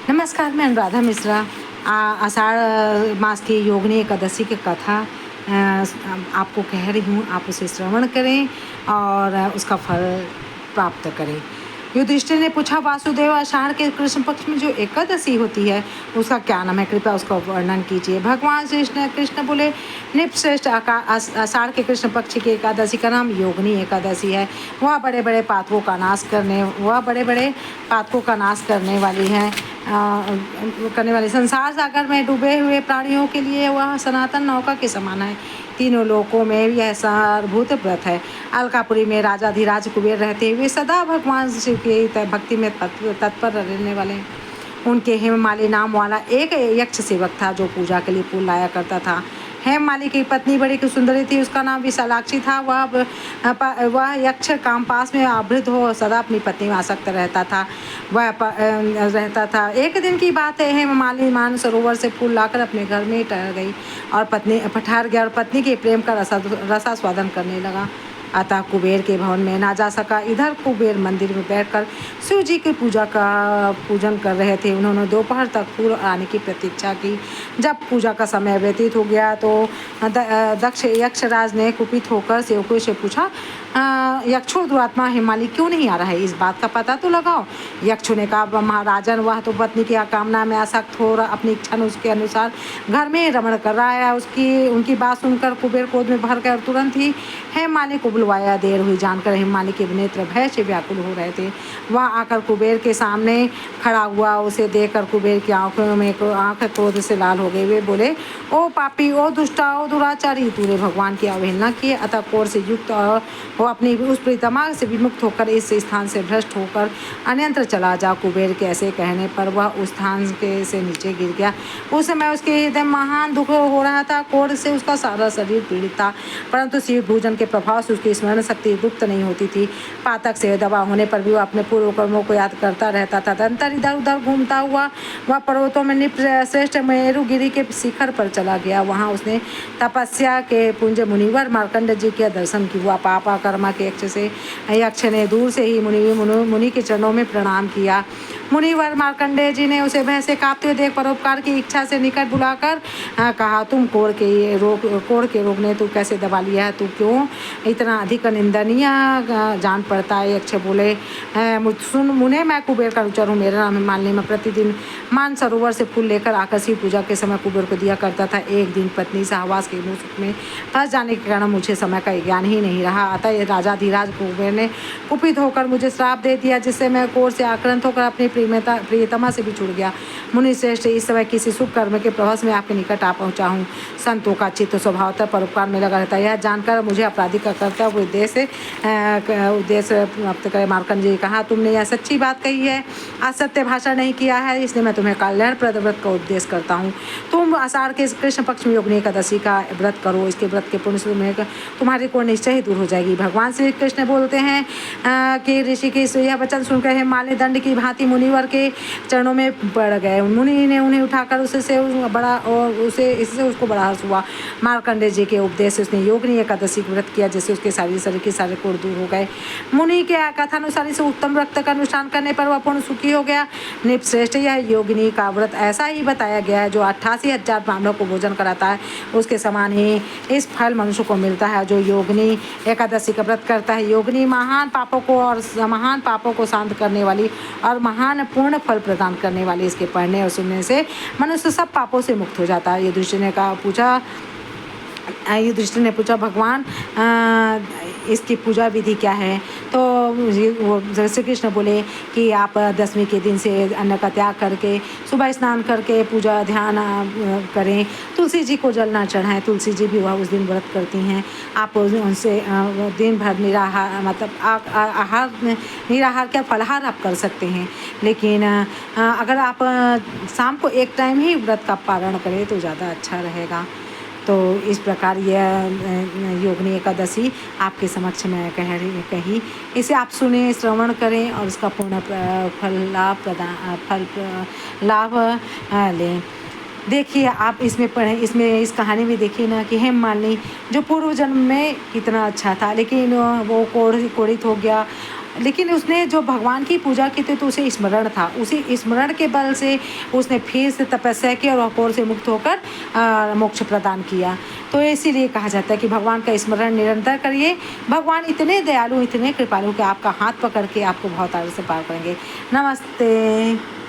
नमस्कार, मैं अनुराधा मिश्रा। आषाढ़ मास की योगिनी एकादशी की कथा आपको कह रही हूँ। आप उसे श्रवण करें और उसका फल प्राप्त करें। युधिष्ठिर ने पूछा, वासुदेव, आषाढ़ के कृष्ण पक्ष में जो एकादशी होती है उसका क्या नाम है? कृपया उसका वर्णन कीजिए। भगवान श्री कृष्ण बोले, निपश्रेष्ठ आषाढ़ के कृष्ण पक्ष की एकादशी का नाम योगिनी एकादशी है। वह बड़े बड़े पातकों का नाश करने वाली संसार सागर में डूबे हुए प्राणियों के लिए वह सनातन नौका के समान है। तीनों लोकों में यह सारभूत व्रत है। अलकापुरी में राजाधिराज कुबेर रहते हुए सदा भगवान शिव की भक्ति में तत्पर रहने वाले उनके हेममाली नाम वाला एक यक्ष सेवक था जो पूजा के लिए फूल लाया करता था। हेममाली की पत्नी बड़ी सुंदरी थी, उसका नाम विशालाक्षी था। वह यक्ष कामपास में आवृत हो सदा अपनी पत्नी में आसक्त रहता था। एक दिन की बात है, हेममाली मानसरोवर से फूल लाकर अपने घर में ठहर गया और पत्नी के प्रेम का रसास्वादन करने लगा। अतः कुबेर के भवन में ना जा सका। इधर कुबेर मंदिर में बैठकर शिव जी की पूजन कर रहे थे। उन्होंने दोपहर तक फूल आने की प्रतीक्षा की। जब पूजा का समय व्यतीत हो गया तो दक्ष यक्षराज ने कुपित होकर सेवकों से पूछा, यक्षो दुरात्मा हेममाली क्यों नहीं आ रहा है? इस बात का पता तो लगाओ। यक्षों ने कहा, महाराजन, वह तो पत्नी की आकामना में आसक्त हो अपनी इच्छा उसके अनुसार घर में रमण कर रहा है। उनकी बात सुनकर कुबेर क्रोध में भर कर तुरंत ही हेममाली को बुलवाया। देर हुई जानकर हेममाली के नेत्र भय से व्याकुल हो रहे थे। वह आकर कुबेर के सामने खड़ा हुआ। उसे देखकर कुबेर की आंखों में आंख क्रोध से लाल हो गई। वे बोले, ओ पापी, ओ दुष्टा, ओ दुराचारी, तूने भगवान की अवहेलना की, अतः क्रोध से युक्त वो अपनी उस प्रीतमा से विमुक्त होकर इस स्थान से भ्रष्ट होकर अन्यत्र चला जा। कुबेर के ऐसे कहने पर वह उस स्थान से नीचे गिर गया। उस समय उसके हृदय महान दुख हो रहा था। क्रोध से उसका सारा शरीर पीड़ित था, परंतु शिव भोजन के प्रभाव से उसकी स्मरण शक्ति गुप्त नहीं होती थी। पातक से दबा होने पर भी वह अपने पूर्व कर्मों को याद करता रहता था। तंतर इधर उधर घूमता हुआ वह पर्वतों में श्रेष्ठ मेरुगिरी के शिखर पर चला गया। वहां उसने तपस्या के पुंज मुनिवर मार्कंड जी के दर्शन किया। पापा कर्मा के यक्ष ने दूर से ही मुनि के चरणों में प्रणाम किया। मुनिवर मार्कंडेय जी ने उसे भय से कांपते हुए देख परोपकार की इच्छा से निकट बुलाकर कहा, तुम कोढ़ के रोग ने तू कैसे दबा लिया है? तू क्यों इतना अधिक निंदनीय जान पड़ता है? यक्ष बोले, सुन मुने, मैं कुबेर का अनुचर हूँ। मेरा नाम हेममाली। मैं प्रतिदिन मानसरोवर से फूल लेकर आकर्षी पूजा के समय कुबेर को दिया करता था। एक दिन पत्नी सहवास के मुख में फंस जाने के कारण मुझे समय का ज्ञान ही नहीं रहा। अतः राजाधिराज कुबेर ने कुपित होकर मुझे श्राप दे दिया, जिससे मैं क्रोध से आक्रांत होकर अपनी प्रियतमा से बिछुड़ गया। मुनि श्रेष्ठ, इस समय किसी शुभ कर्म के प्रभाव में आपके निकट आ पहुंचा हूँ। संतों का चित्त स्वभावतः परोपकार में लगा रहता है। यह जानकर मुझे अपराधी का कर्तव्य उद्देश्य प्राप्त करे। मार्कंड जी कहा, तुमने यह सच्ची बात कही है, असत्य भाषण नहीं किया है, इसलिए मैं तुम्हें कल्याणप्रद व्रत का उपदेश करता हूँ। तुम आषाढ़ के कृष्ण पक्ष में योगिनी एकादशी का व्रत करो। इसके व्रत के पुण्य से तुम्हारी कोई निश्चय ही दूर हो जाएगी। भगवान श्री कृष्ण बोलते हैं कि ऋषि के यह वचन सुनकर हेममाली दंड की भांति मुनिवर के चरणों में पड़ गए। मुनि ने उन्हें उठाकर इससे उसको बड़ा हर्ष हुआ। मार्कंडेय जी के उपदेश से उसने योगिनी एकादशी का व्रत किया, जिससे उसके शरीर के सारे कोढ़ दूर हो गए। मुनि के कथानुसार इसे उत्तम व्रत का अनुष्ठान करने पर वह पूर्ण सुखी हो गया। निपश्रेष्ठ, यह योगिनी का व्रत ऐसा ही बताया गया है, जो 88,000 ब्राह्मणों को भोजन कराता है, उसके समान ही इस फल मनुष्य को मिलता है जो योगिनी एकादशी का व्रत करता है। योगिनी महान पापों को शांत करने वाली और महान पूर्ण फल प्रदान करने वाली। इसके पढ़ने और सुनने से मनुष्य सब पापों से मुक्त हो जाता है। युधिष्ठिर ने पूछा, भगवान, इसकी पूजा विधि क्या है? तो श्री कृष्ण बोले कि आप दशमी के दिन से अन्न का त्याग करके सुबह स्नान करके पूजा ध्यान करें। तुलसी जी को जल ना चढ़ाएं। तुलसी जी भी वह उस दिन व्रत करती हैं। आप उनसे दिन भर निराहार क्या फलाहार आप कर सकते हैं, लेकिन अगर आप शाम को एक टाइम ही व्रत का पारण करें तो ज़्यादा अच्छा रहेगा। तो इस प्रकार यह योगिनी एकादशी आपके समक्ष में कही। इसे आप सुने, श्रवण करें और उसका पूर्ण फल लाभ लें। देखिए, आप इसमें पढ़ें, इस कहानी में देखिए ना कि हेममालिनी जो पूर्व जन्म में कितना अच्छा था, लेकिन वो कोढ़ित हो गया लेकिन उसने जो भगवान की पूजा की थी तो उसे स्मरण था, उसी स्मरण के बल से उसने फिर से तपस्या की और अघोर से मुक्त होकर मोक्ष प्रदान किया। तो इसीलिए कहा जाता है कि भगवान का स्मरण निरंतर करिए। भगवान इतने दयालु, इतने कृपालु कि आपका हाथ पकड़ के आपको बहुत आगे से पार करेंगे। नमस्ते।